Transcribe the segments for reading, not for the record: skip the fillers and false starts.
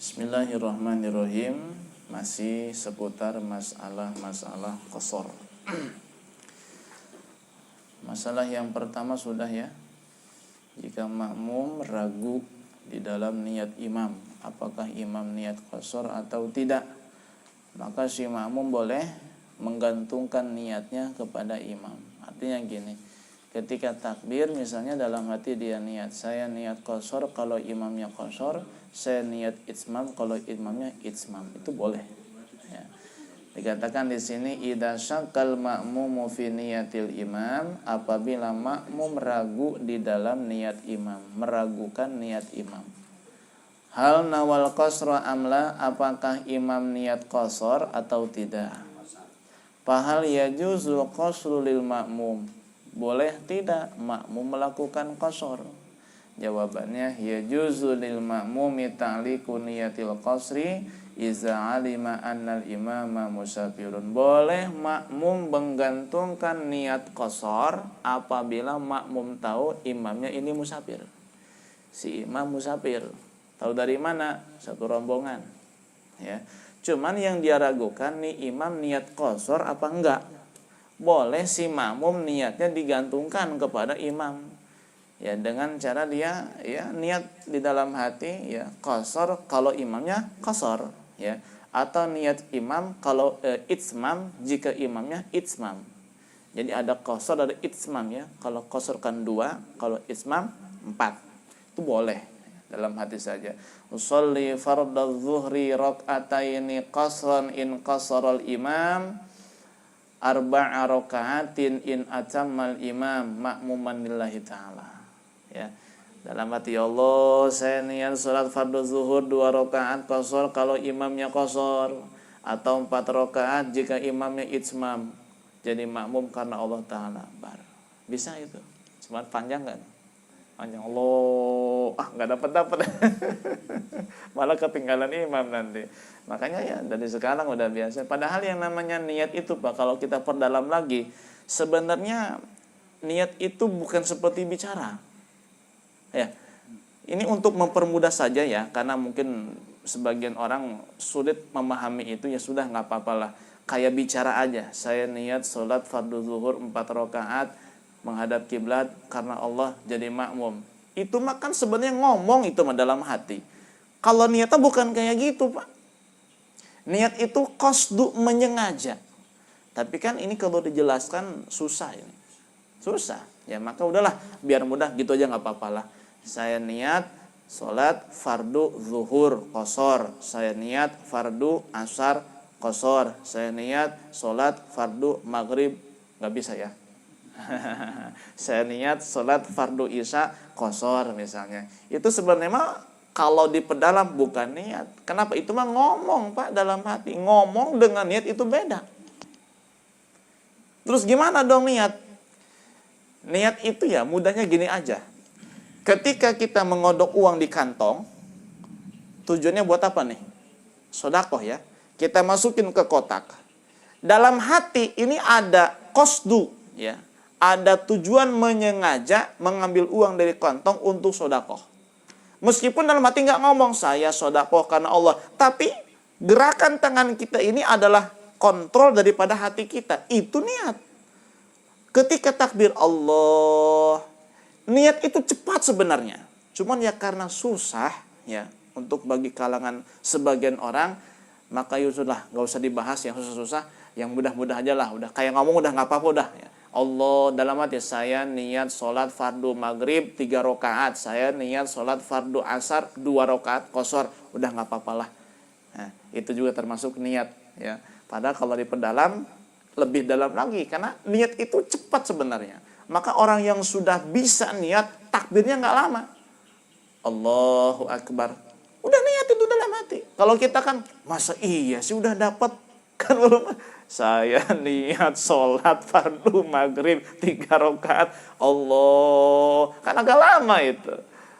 Bismillahirrahmanirrahim. Masih seputar masalah qasar. Masalah yang pertama sudah ya. Jika makmum ragu di dalam niat imam, apakah imam niat qasar atau tidak, maka si makmum boleh menggantungkan niatnya kepada imam. Artinya gini, ketika takbir misalnya dalam hati dia niat, saya niat qasar kalau imamnya qasar, saya niat itmam kalau imamnya itmam, itu boleh ya. Dikatakan di sini idza syakkal ma'mumu fi niyatil imam, apabila makmum ragu di dalam niat imam, meragukan niat imam. Hal nawal qasra amla, apakah imam niat qasar atau tidak? Fahal yajuzul qasru lil ma'mum, boleh tidak makmum melakukan qasar? Jawabannya yajuzu lil ma'mumi ta'liqu niyatil qasri iza alima annal imama musafirun. Boleh makmum menggantungkan niat qasar apabila makmum tahu imamnya ini musafir. Si imam musafir. Tahu dari mana? Satu rombongan. Ya. Cuman yang dia ragukan nih imam niat qasar apa enggak. Boleh si makmum niatnya digantungkan kepada imam. Ya, dengan cara dia ya niat di dalam hati ya qasar kalau imamnya qasar ya, atau niat imam kalau itmam jika imamnya itmam. Jadi ada qasar ada itmam ya. Kalau qasar kan 2, kalau itmam 4. Itu boleh dalam hati saja. Usolli fardadz zuhri rak'ataini qasran in qasaral imam arba'a raka'atin in atammal imam ma'muman lillahi ta'ala. Ya, dalam hati Allah saya niat salat fardu zuhur 2 rakaat qasar kalau imamnya qasar, atau 4 rakaat jika imamnya itmam, jadi makmum karena Allah Ta'ala bar. Bisa itu. Cuma panjang kan? Panjang Allah, nggak dapat malah ketinggalan imam nanti. Makanya ya dari sekarang udah biasa. Padahal yang namanya niat itu Pak, kalau kita perdalam lagi, sebenarnya niat itu bukan seperti bicara. Ya, ini untuk mempermudah saja ya, karena mungkin sebagian orang sulit memahami itu, ya sudah nggak apa-apalah. Kayak bicara aja, saya niat sholat fardu zuhur 4 rakaat menghadap kiblat karena Allah jadi makmum. Itu mah kan sebenarnya ngomong itu mah dalam hati. Kalau niatnya bukan kayak gitu Pak. Niat itu qasdu menyengaja. Tapi kan ini kalau dijelaskan susah ini. Susah. Ya maka udahlah, biar mudah gitu aja nggak apa-apalah. Saya niat sholat fardu zuhur qasar, saya niat fardu asar qasar, saya niat sholat fardu maghrib, nggak bisa ya. Saya niat sholat fardu isya qasar misalnya. Itu sebenarnya mah kalau diperdalam bukan niat. Kenapa? Itu mah ngomong Pak dalam hati. Ngomong dengan niat itu beda. Terus gimana dong niat? Niat itu ya mudahnya gini aja. Ketika kita mengodok uang di kantong, tujuannya buat apa nih? Sedekah ya. Kita masukin ke kotak. Dalam hati ini ada qasdu ya. Ada tujuan menyengaja mengambil uang dari kantong untuk sedekah. Meskipun dalam hati nggak ngomong saya sedekah karena Allah, tapi gerakan tangan kita ini adalah kontrol daripada hati kita. Itu niat. Ketika takbir Allah, niat itu cepat sebenarnya. Cuman ya karena susah ya untuk bagi kalangan sebagian orang, maka ya sudah nggak usah dibahas yang susah-susah, yang mudah-mudah aja lah. Udah kayak ngomong udah nggak apa-apa udah. Ya. Allah dalam hati saya niat sholat fardu maghrib 3 rakaat, saya niat sholat fardu asar 2 rakaat qasar, udah nggak apa-apalah. Nah, itu juga termasuk niat ya. Padahal kalau diperdalam lebih dalam lagi karena niat itu cepat sebenarnya. Maka orang yang sudah bisa niat, takbirnya nggak lama. Allahu Akbar. Udah niat itu dalam hati. Kalau kita kan, masa iya sih udah dapat? Kan belum. Saya niat sholat fardu maghrib 3 rakaat. Allah. Kan agak lama itu.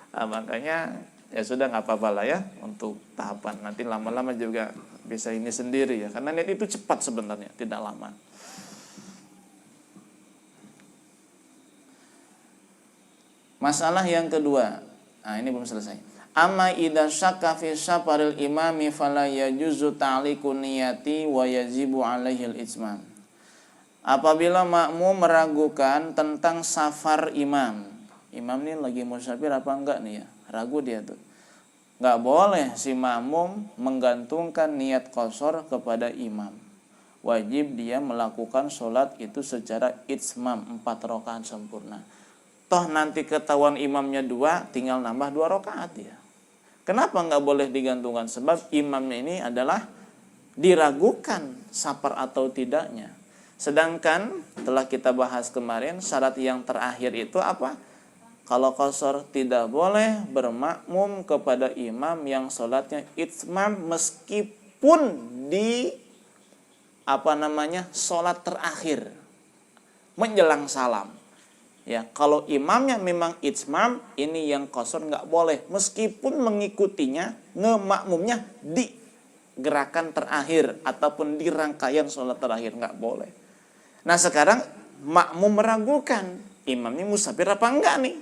Nah, makanya ya sudah nggak apa-apa lah ya untuk tahapan. Nanti lama-lama juga bisa ini sendiri ya. Karena niat itu cepat sebenarnya, tidak lama. Masalah yang kedua, nah ini belum selesai. Amma idza syakka fi safaril imami fala yajuzu ta'liqu niyati wa yajibu alaihi al-itsmam. Apabila makmum meragukan tentang safar imam. Imam ini lagi musafir apa enggak nih ya? Ragu dia tuh. Enggak boleh si makmum menggantungkan niat qashar kepada imam. Wajib dia melakukan sholat itu secara itsmam 4 rakaat sempurna. Toh nanti ketahuan imamnya 2, tinggal nambah 2 rakaat ya. Kenapa nggak boleh digantungkan? Sebab imamnya ini adalah diragukan safar atau tidaknya. Sedangkan telah kita bahas kemarin, syarat yang terakhir itu apa? Kalau qashar tidak boleh bermakmum kepada imam yang sholatnya itsmam meskipun di sholat terakhir menjelang salam. Ya, kalau imamnya memang itsmam, ini yang qashar nggak boleh, meskipun mengikutinya, ngemakmumnya di gerakan terakhir ataupun di rangkaian sholat terakhir, nggak boleh. Nah sekarang makmum meragukan, imam ini musafir apa enggak nih?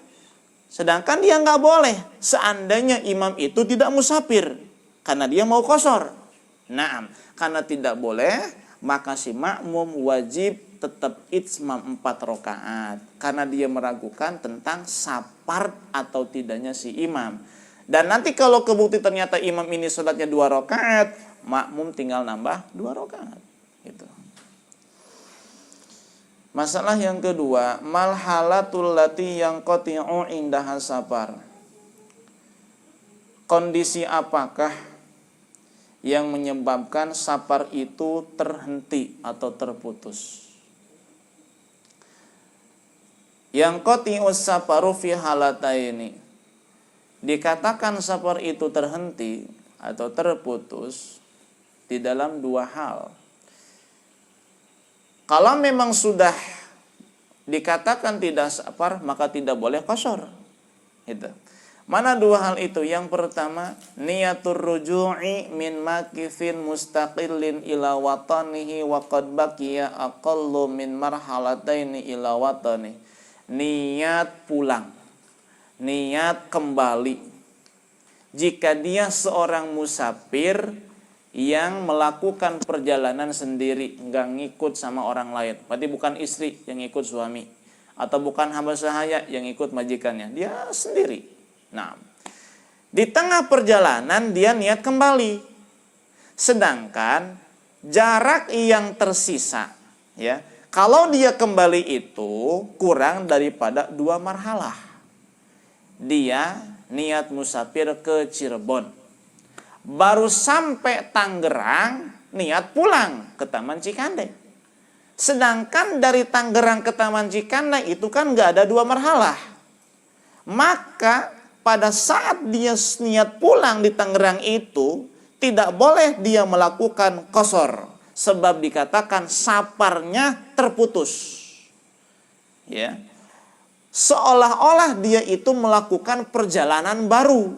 Sedangkan dia nggak boleh, seandainya imam itu tidak musafir, karena dia mau qashar. Nah, karena tidak boleh, maka si makmum wajib tetap itsmam 4 rakaat karena dia meragukan tentang safar atau tidaknya si imam. Dan nanti kalau kebukti ternyata imam ini sholatnya 2 rakaat, makmum tinggal nambah 2 rakaat gitu. Masalah yang kedua, malhalatul lati yang qati'u indaha safar. Kondisi apakah yang menyebabkan safar itu terhenti atau terputus? Yang qati'us safaru fi halataini. Dikatakan safar itu terhenti atau terputus di dalam 2 hal. Kalau memang sudah dikatakan tidak safar, maka tidak boleh qashar. Gitu. Mana 2 hal itu? Yang pertama, niyatur ruju'i min makifin mustaqillin ila watanihi wa qad baqiya aqallu min marhalataini ila watanihi. Niat pulang, niat kembali. Jika dia seorang musafir yang melakukan perjalanan sendiri, nggak ngikut sama orang lain, berarti bukan istri yang ikut suami, atau bukan hamba sahaya yang ikut majikannya, dia sendiri. Nah, di tengah perjalanan dia niat kembali, sedangkan jarak yang tersisa, ya, kalau dia kembali itu kurang daripada 2 marhalah. Dia niat musafir ke Cirebon, baru sampai Tangerang niat pulang ke Taman Cikande. Sedangkan dari Tangerang ke Taman Cikande itu kan nggak ada 2 marhalah. Maka pada saat dia niat pulang di Tangerang itu tidak boleh dia melakukan qashar. Sebab dikatakan safarnya terputus. Ya. Seolah-olah dia itu melakukan perjalanan baru.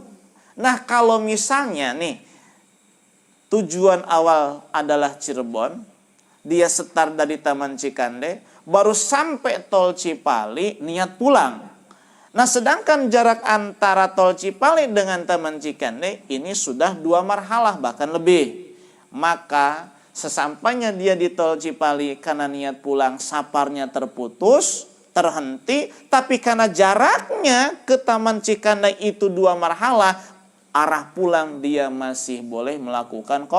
Nah, kalau misalnya nih tujuan awal adalah Cirebon, dia start dari Taman Cikande, baru sampai tol Cipali niat pulang. Nah, sedangkan jarak antara tol Cipali dengan Taman Cikande ini sudah 2 marhalah bahkan lebih. Maka sesampainya dia di tol Cipali karena niat pulang safarnya terputus, terhenti, tapi karena jaraknya ke Taman Cikande itu 2 marhalah, arah pulang dia masih boleh melakukan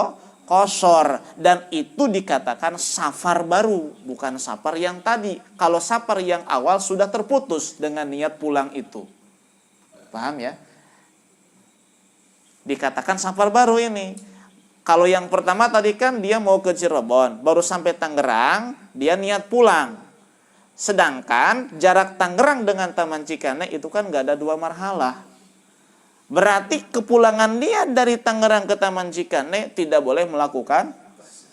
qashar, dan itu dikatakan safar baru, bukan safar yang tadi. Kalau safar yang awal sudah terputus dengan niat pulang itu. Paham ya? Dikatakan safar baru ini. Kalau yang pertama tadi kan dia mau ke Cirebon, baru sampai Tangerang, dia niat pulang. Sedangkan jarak Tangerang dengan Taman Cikande itu kan nggak ada 2 marhalah. Berarti kepulangan dia dari Tangerang ke Taman Cikande tidak boleh melakukan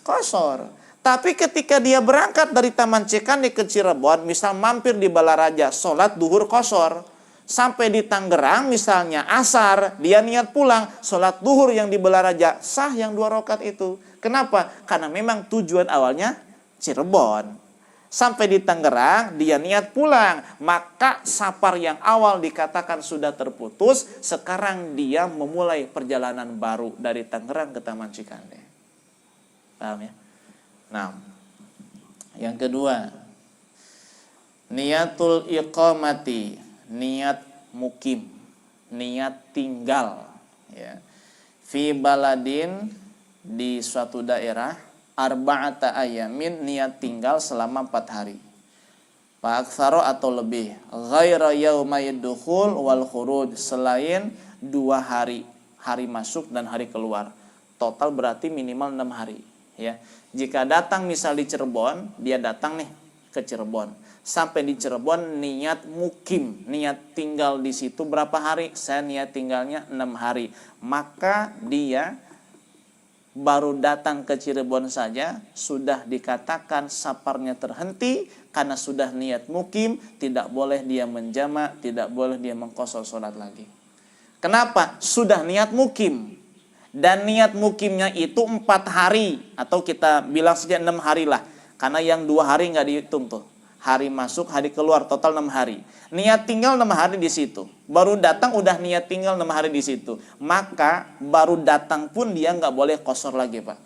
qashar. Tapi ketika dia berangkat dari Taman Cikande ke Cirebon, misal mampir di Balaraja, sholat duhur qashar. Sampai di Tangerang misalnya asar, dia niat pulang, sholat duhur yang di Balaraja, sah yang 2 rakaat itu. Kenapa? Karena memang tujuan awalnya Cirebon. Sampai di Tangerang, dia niat pulang. Maka safar yang awal dikatakan sudah terputus, sekarang dia memulai perjalanan baru dari Tangerang ke Taman Cikande. Paham ya? Nah, yang kedua, niatul iqamati, niat mukim, niat tinggal. Ya. Fi baladin, di suatu daerah, arba'ata ayamin, niat tinggal selama 4 hari. Fa'aktsaro atau lebih, ghaira yaumay dukhul wal khuruj, selain 2 hari, hari masuk dan hari keluar. Total berarti minimal 6 hari, ya. Jika datang misal di Cirebon, dia datang nih ke Cirebon. Sampai di Cirebon niat mukim, niat tinggal di situ berapa hari? Saya niat tinggalnya 6 hari. Maka dia baru datang ke Cirebon saja sudah dikatakan safarnya terhenti karena sudah niat mukim, tidak boleh dia menjamak, tidak boleh dia mengqashar sholat lagi. Kenapa? Sudah niat mukim. Dan niat mukimnya itu 4 hari, atau kita bilang saja 6 hari lah, karena yang 2 hari nggak dihitung tuh. Hari masuk, hari keluar, total 6 hari. Niat tinggal 6 hari di situ. Baru datang udah niat tinggal 6 hari di situ. Maka baru datang pun dia nggak boleh qashar lagi, Pak.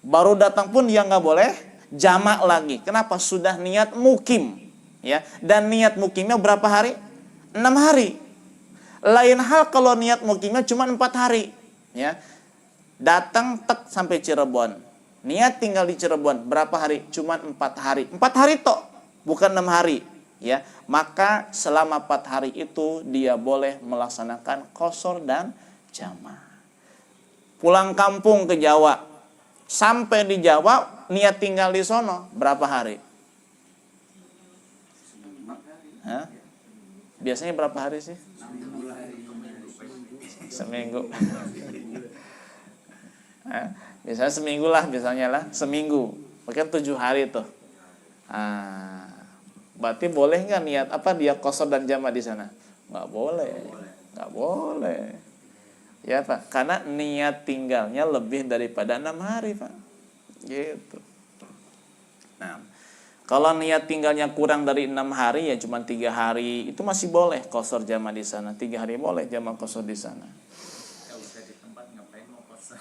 Baru datang pun dia nggak boleh jamak lagi. Kenapa? Sudah niat mukim, ya. Dan niat mukimnya berapa hari? 6 hari. Lain hal kalau niat mukimnya cuma 4 hari, ya. Datang tek sampai Cirebon. Niat tinggal di Cirebon berapa hari? Cuma 4 hari. 4 hari tok, bukan 6 hari, ya. Maka selama 4 hari itu dia boleh melaksanakan qashar dan jamak. Pulang kampung ke Jawa, sampai di Jawa niat tinggal di sono berapa hari? Hah? Biasanya berapa hari sih? Seminggu. Biasanya seminggu lah, seminggu. Mungkin 7 hari tuh. Berarti boleh nggak niat dia qashar dan jamak di sana? Nggak boleh. Ya Pak, karena niat tinggalnya lebih daripada 6 hari Pak. Gitu. Nah, kalau niat tinggalnya kurang dari 6 hari ya cuma 3 hari, itu masih boleh qashar jamak di sana. 3 hari boleh jamak qashar di sana. Kalau saya di tempat ngapain mau qashar?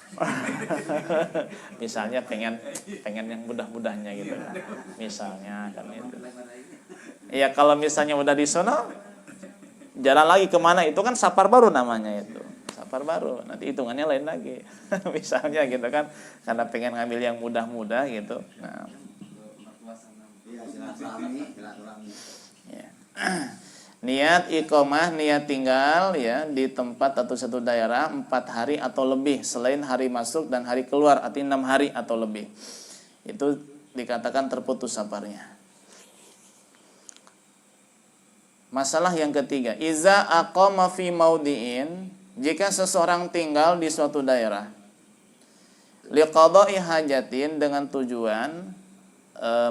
Misalnya pengen yang mudah-mudahnya gitu. Misalnya kan itu. Ya kalau misalnya udah di sono, jalan lagi kemana, itu kan safar baru namanya itu. Safar baru, nanti hitungannya lain lagi. Misalnya gitu kan, karena pengen ngambil yang mudah-mudah gitu. Nah, ya. Niat iqamah, niat tinggal ya di tempat atau satu daerah 4 hari atau lebih selain hari masuk dan hari keluar, artinya 6 hari atau lebih. Itu dikatakan terputus safarnya. Masalah yang ketiga, iza aqama fi maudiin, jika seseorang tinggal di suatu daerah liqada'i hajatin, dengan tujuan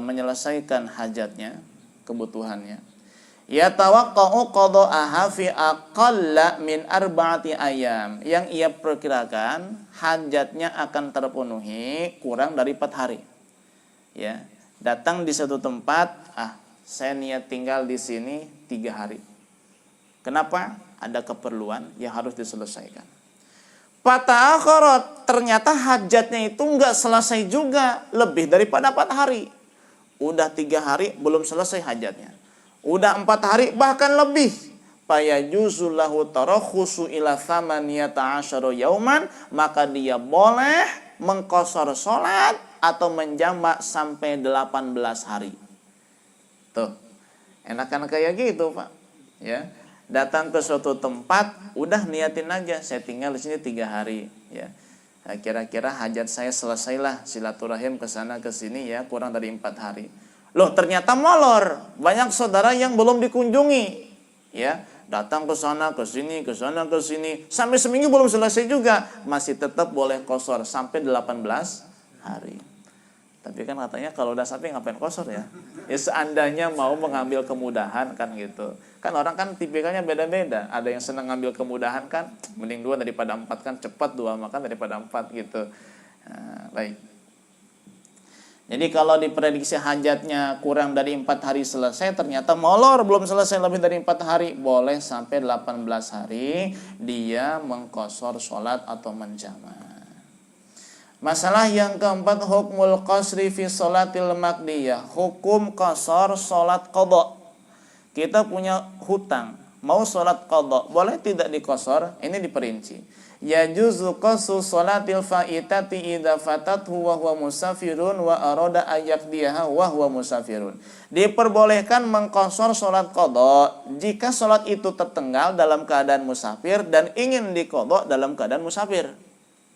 menyelesaikan hajatnya, kebutuhannya, yatawaqqa'u qada'aha fi aqalla min 4 ayam, yang ia perkirakan hajatnya akan terpenuhi kurang dari 4 hari. Ya, datang di satu tempat, saya niat tinggal di sini 3 hari. Kenapa? Ada keperluan yang harus diselesaikan. Fata'akharat, ternyata hajatnya itu enggak selesai juga, lebih daripada 4 hari. Udah 3 hari belum selesai hajatnya. Udah 4 hari bahkan lebih. Fayajuzu lahu tarakhusu ila 18 yauman, maka dia boleh mengqashar salat atau menjamak sampai 18 hari. Tuh, enakan kayak gitu Pak, ya. Datang ke suatu tempat, udah niatin aja, saya tinggal di sini 3 hari, ya. Kira-kira hajat saya selesailah, silaturahim ke sana ke sini ya, kurang dari 4 hari. Loh, ternyata molor, banyak saudara yang belum dikunjungi, ya. Datang ke sana ke sini, ke sana ke sini, sampai seminggu belum selesai juga, masih tetap boleh qashar sampai 18 hari. Tapi kan katanya kalau udah sampai ngapain qashar ya? Ya seandainya mau mengambil kemudahan kan gitu. Kan orang kan tipikalnya beda-beda. Ada yang senang ngambil kemudahan kan, mending 2 daripada 4 kan, cepat 2 makan daripada 4 gitu. Nah, baik. Jadi kalau diprediksi hajatnya kurang dari 4 hari selesai, ternyata molor belum selesai lebih dari 4 hari, boleh sampai 18 hari dia mengqashar sholat atau menjamak. Masalah yang keempat, hukmul qasri fi sholatil maqdiyah. Hukum qashar sholat qadha. Kita punya hutang, mau sholat qadha, boleh tidak diqashar? Ini diperinci. Yajuzu qasru sholatil faitati idza fatathu wa huwa musafirun wa arada ayyaqdiha wa huwa musafirun. Diperbolehkan mengqashar sholat qadha jika sholat itu tertinggal dalam keadaan musafir dan ingin diqadha dalam keadaan musafir.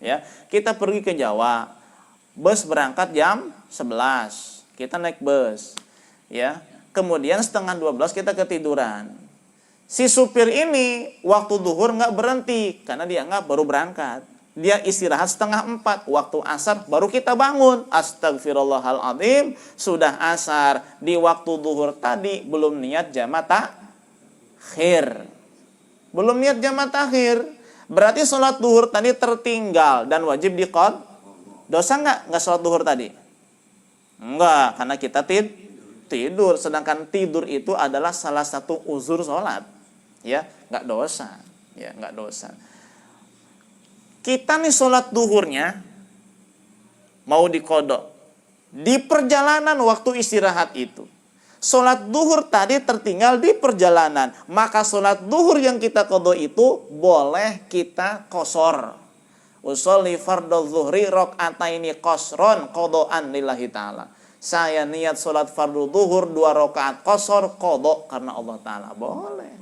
Ya, kita pergi ke Jawa, bus berangkat jam 11, kita naik bus, ya, kemudian setengah 12 kita ketiduran. Si supir ini waktu duhur nggak berhenti karena dia nggak baru berangkat, dia istirahat setengah 4, waktu asar baru kita bangun. Astagfirullahaladzim, sudah asar, di waktu duhur tadi belum niat jamak takhir, belum niat jamak takhir. Berarti sholat duhur tadi tertinggal dan wajib diqadha. Dosa nggak sholat duhur tadi? Enggak, karena kita tidur. Sedangkan tidur itu adalah salah satu uzur sholat. Ya, nggak dosa. Ya, nggak dosa. Kita nih sholat duhurnya mau diqadha di perjalanan waktu istirahat itu. Sholat duhur tadi tertinggal di perjalanan, maka sholat duhur yang kita qadha itu boleh kita qashar. Usolli fardhu dzuhri rakaataini qashron qadhaan lillahi ta'ala. Saya niat sholat fardu duhur 2 rakaat qashar qadha karena Allah Ta'ala. Boleh.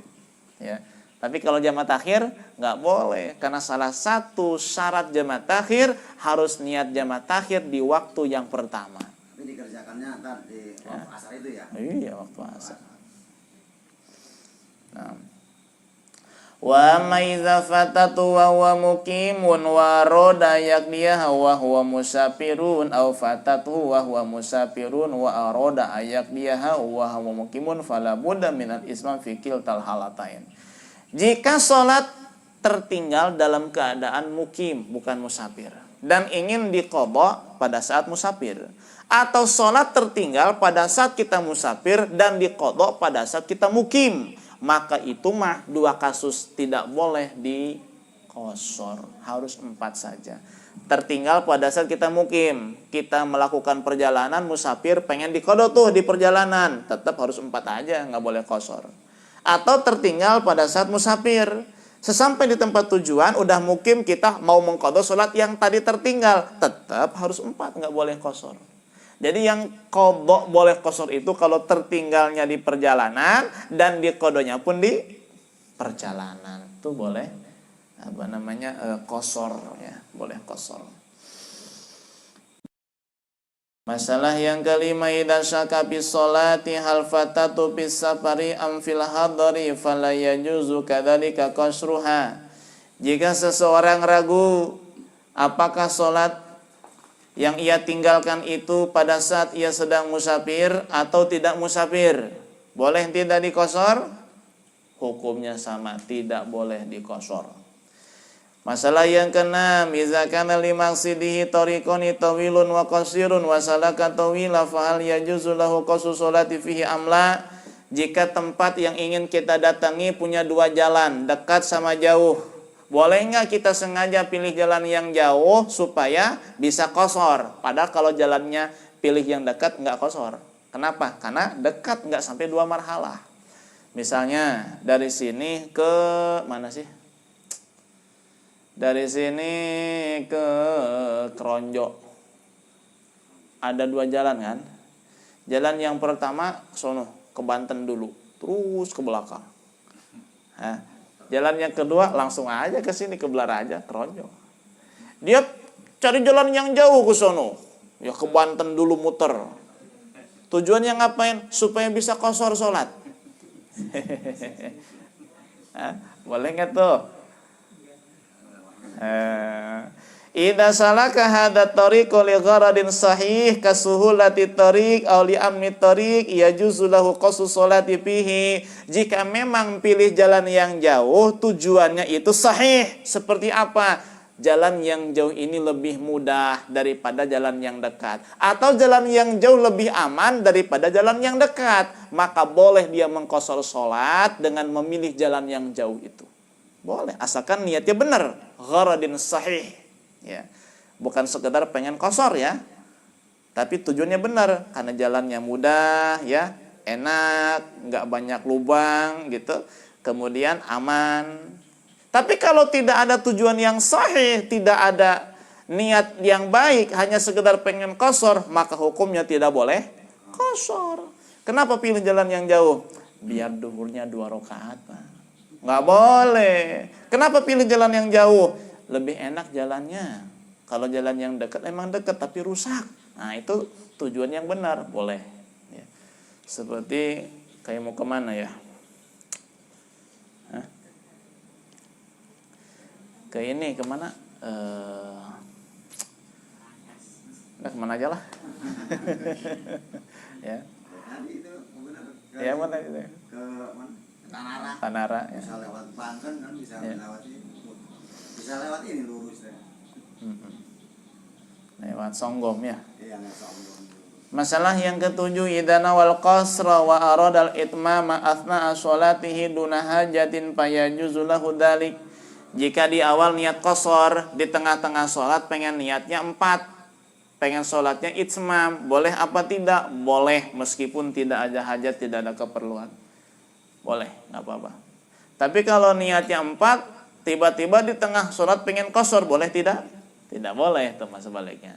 Ya. Tapi kalau jamak takhir nggak boleh, karena salah satu syarat jamak takhir harus niat jamak takhir di waktu yang pertama. Tapi dikerjakannya ntar di waktu asar itu ya? Iya, waktu asar. Nah. Wa ma idza fatatu wa huwa muqimun wa arada yaqdiha wa huwa musafirun aw fatatu wa huwa musafirun wa arada yaqdiha wa huwa muqimun fala budda minal islam fi kiltal halatain. Jika sholat tertinggal dalam keadaan mukim, bukan musafir, dan ingin diqadha pada saat musafir, atau sholat tertinggal pada saat kita musafir dan diqadha pada saat kita mukim, maka itu mah 2 kasus tidak boleh diqashar, harus 4 saja. Tertinggal pada saat kita mukim, kita melakukan perjalanan musafir, pengen diqadha tuh di perjalanan, tetap harus 4 aja, nggak boleh qashar. Atau tertinggal pada saat musafir, sesampai di tempat tujuan udah mukim, kita mau mengqadha sholat yang tadi tertinggal, tetap harus 4, nggak boleh qashar. Jadi yang qadha boleh qashar itu kalau tertinggalnya di perjalanan dan diqadhanya pun di perjalanan, itu boleh qashar, ya, boleh qashar. Masalah yang kelima, idza syaka fi sholati hal fatatu fi safari am fil hadari fala yajuzu kadzalika qashruha. Jika seseorang ragu apakah sholat yang ia tinggalkan itu pada saat ia sedang musafir atau tidak musafir, boleh tidak diqashar? Hukumnya sama, tidak boleh diqashar. Masalah yang keenam, idza kana limaqsidihi tariqun tawilun wa qasirun wa salaka tawila fa hal yajuzu lahu qasru sholati fihi amla. Jika tempat yang ingin kita datangi punya 2 jalan, dekat sama jauh, boleh nggak kita sengaja pilih jalan yang jauh supaya bisa qashar? Padahal kalau jalannya pilih yang dekat nggak qashar. Kenapa? Karena dekat, nggak sampai 2 marhalah. Misalnya dari sini ke mana sih? Dari sini ke Kronjo ada 2 jalan kan. Jalan yang pertama sono ke Banten dulu, terus ke belakang. Jalan yang kedua langsung aja ke sini, ke Belaraja, Kronjo. Dia cari jalan yang jauh ke sono, ya ke Banten dulu muter. Tujuannya ngapain? Supaya bisa qashar sholat. Boleh nggak tuh? Idza salaka hadha tariq li gharadin sahih kasuhulati tariq aw li amni tariq yajuzu lahu qasru sholati fihi. Jika memang pilih jalan yang jauh tujuannya itu sahih, seperti apa? jalan yang jauh ini lebih mudah daripada jalan yang dekat, atau jalan yang jauh lebih aman daripada jalan yang dekat, maka boleh dia mengqashar sholat dengan memilih jalan yang jauh itu. Boleh, asalkan niatnya benar, gharadin sahih, ya. Bukan sekedar pengen qashar ya, tapi tujuannya benar, karena jalannya mudah, ya, enak, nggak banyak lubang gitu, kemudian aman. Tapi kalau tidak ada tujuan yang sahih, tidak ada niat yang baik, hanya sekedar pengen qashar, maka hukumnya tidak boleh qashar. Kenapa pilih jalan yang jauh? Biar duhurnya 2 rakaat, Pak. Nggak boleh. Kenapa pilih jalan yang jauh? Lebih enak jalannya. Kalau jalan yang dekat emang dekat tapi rusak. Nah, itu tujuan yang benar, boleh. Ya. Seperti kayak mau kemana ya? Hah? Ke ini kemana? Nah, kemana aja lah. Ya. Tadi itu benar. Ya mana itu? Ke mana? Tanara. Tanara. Ya. Bisa lewat Banten kan, bisa Ya. lewat ini. Bisa lewat ini lurus ya. Lewat Songgom ya. Iya, nggak sombong. Masalah yang ketujuh, idana wal qasra wa aradal itmama athna'a sholatihi duna hajatin fayajuzu lahu dzalik. Jika di awal niat qashar, di tengah-tengah sholat pengen niatnya 4, pengen sholatnya itmam, boleh apa tidak? Boleh, meskipun tidak ada hajat, tidak ada keperluan. Boleh, nggak apa-apa. Tapi kalau niatnya 4, tiba-tiba di tengah sholat pengen qashar, boleh tidak? Tidak boleh, itu sebaliknya.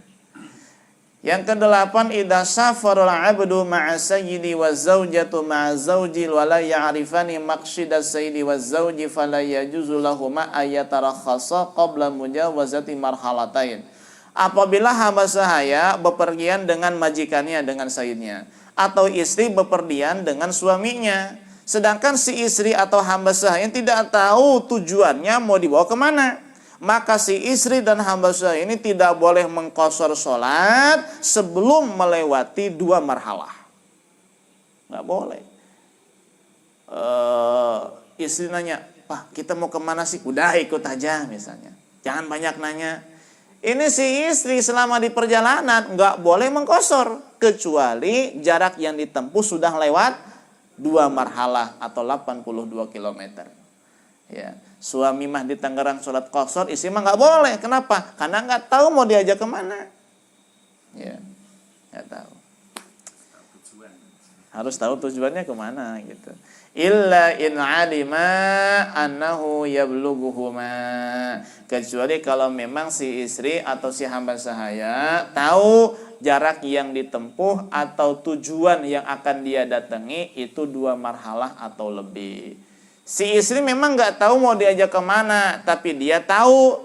Yang ke-8, idza safarul 'abdu ma'a sayyidi wa zaujatu ma'a zauji wa la ya'rifani maqsida sayyidi wa zauji fala yajuzu lahuma ayatarakhasa qabla mujawazati marhalatain. Apabila hamba sahaya bepergian dengan majikannya, dengan sayyidnya, atau istri bepergian dengan suaminya, sedangkan si istri atau hamba sahaya tidak tahu tujuannya mau dibawa kemana, maka si istri dan hamba sahaya ini tidak boleh mengqashar sholat sebelum melewati 2 marhalah. Nggak boleh. Istri nanya, "Pak, kita mau kemana sih?" Udah ikut aja misalnya. Jangan banyak nanya. Ini si istri selama di perjalanan nggak boleh mengqashar kecuali jarak yang ditempuh sudah lewat 2 marhalah atau 82 km. Ya, suami mah di Tangerang sholat qashar, istri mah nggak boleh. Kenapa? Karena nggak tahu mau diajak kemana. Ya, nggak tahu. Tujuan. Harus tahu tujuannya kemana gitu. Illa in alima annahu yablughuhuma, kecuali kalau memang si istri atau si hamba sahaya tahu jarak yang ditempuh atau tujuan yang akan dia datangi itu 2 marhalah atau lebih. Si istri memang nggak tahu mau diajak kemana, tapi dia tahu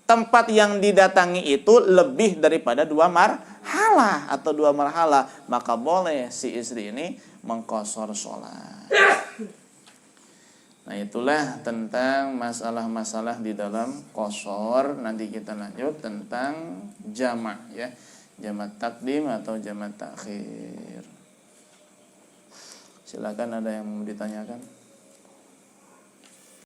tempat yang didatangi itu lebih daripada 2 marhalah atau 2 marhalah, maka boleh si istri ini mengqashar sholat. Nah, itulah tentang masalah-masalah di dalam qashar. Nanti kita lanjut tentang jamak ya, jamak takdim atau jamak takhir. Silakan, ada yang mau ditanyakan?